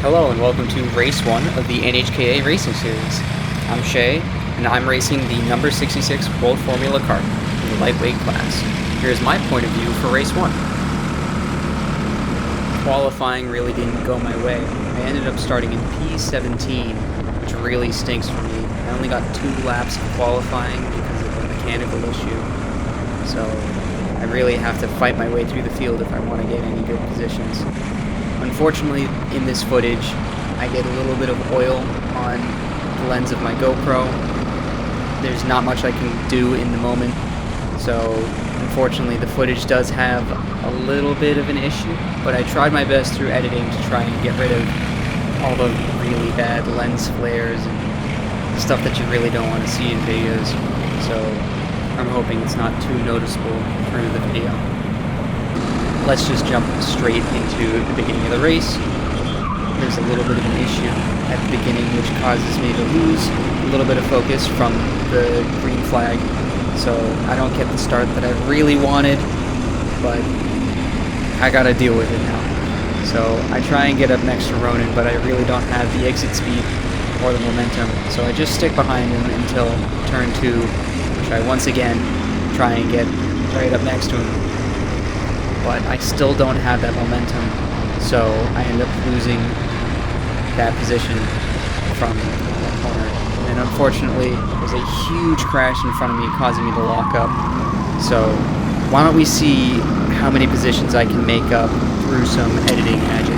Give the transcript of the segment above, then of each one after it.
Hello and welcome to Race 1 of the NHKA Racing Series. I'm Shay, and I'm racing the number 66 World Formula Kart in the lightweight class. Here's my point of view for Race 1. Qualifying really didn't go my way. I ended up starting in P17, which really stinks for me. I only got 2 laps of qualifying because of a mechanical issue, so I really have to fight my way through the field if I want to get any good positions. Unfortunately, in this footage, I get a little bit of oil on the lens of my GoPro. There's not much I can do in the moment, so unfortunately the footage does have a little bit of an issue, but I tried my best through editing to try and get rid of all the really bad lens flares and stuff that you really don't want to see in videos, so I'm hoping it's not too noticeable through the video. Let's just jump straight into the beginning of the race. There's a little bit of an issue at the beginning which causes me to lose a little bit of focus from the green flag, so I don't get the start that I really wanted, but I gotta deal with it now. So I try and get up next to Ronan, but I really don't have the exit speed or the momentum, so I just stick behind him until turn 2, which I once again try and get right up next to him. But I still don't have that momentum, so I end up losing that position from that corner. And unfortunately, there's a huge crash in front of me causing me to lock up. So why don't we see how many positions I can make up through some editing magic.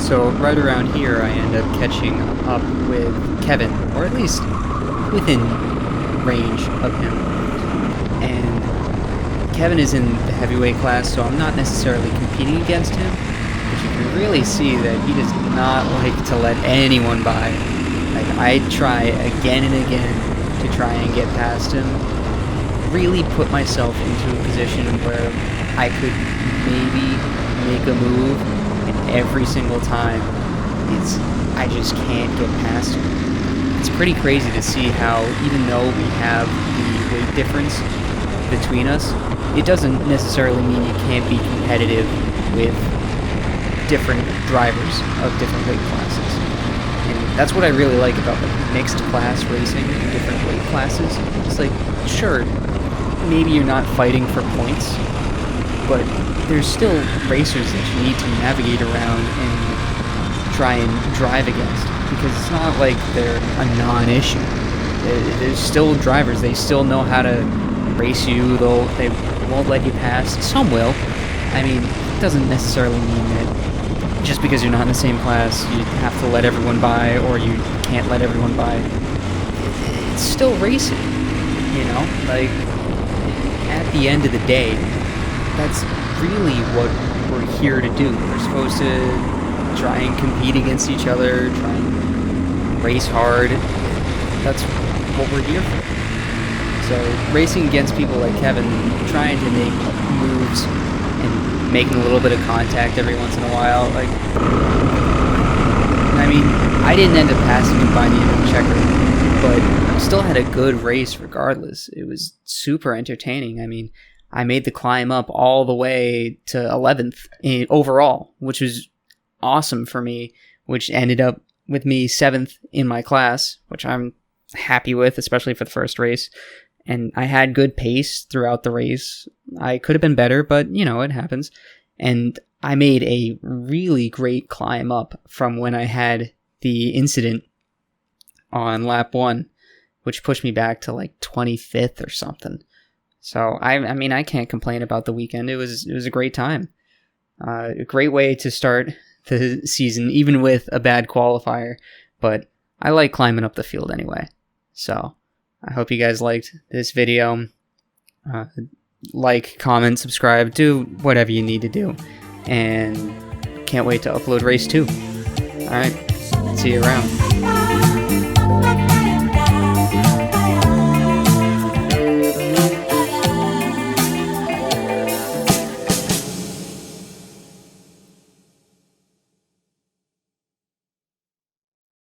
So right around here I end up catching up with Kevin, or at least within range of him. And Kevin is in the heavyweight class, so I'm not necessarily competing against him, but you can really see that he does not like to let anyone by. Like, I try again and again to try and get past him, really put myself into a position where I could maybe make a move, and every single time I just can't get past him. It's pretty crazy to see how, even though we have the weight difference between us, it doesn't necessarily mean you can't be competitive with different drivers of different weight classes. And that's what I really like about like mixed class racing in different weight classes. It's like, sure, maybe you're not fighting for points, but there's still racers that you need to navigate around and try and drive against, because it's not like they're a non-issue. There's still drivers, they still know how to race you, though they won't let you pass. Some will. I mean, it doesn't necessarily mean that just because you're not in the same class, you have to let everyone by, or you can't let everyone by. It's still racing, you know? Like, at the end of the day, that's really what we're here to do. We're supposed to try and compete against each other, try and race hard. That's what we're here for. So racing against people like Kevin, trying to make moves and making a little bit of contact every once in a while, like, I mean, I didn't end up passing him by the end of the checker, but I still had a good race regardless. It was super entertaining. I mean, I made the climb up all the way to 11th overall, which was awesome for me, which ended up with me 7th in my class, which I'm happy with, especially for the first race. And I had good pace throughout the race. I could have been better, but, you know, it happens. And I made a really great climb up from when I had the incident on lap 1, which pushed me back to like 25th or something. So I mean, I can't complain about the weekend. It was a great time. A great way to start the season, even with a bad qualifier. But I like climbing up the field anyway. So I hope you guys liked this video. Like, comment, subscribe, do whatever you need to do. And can't wait to upload race 2. Alright, see you around.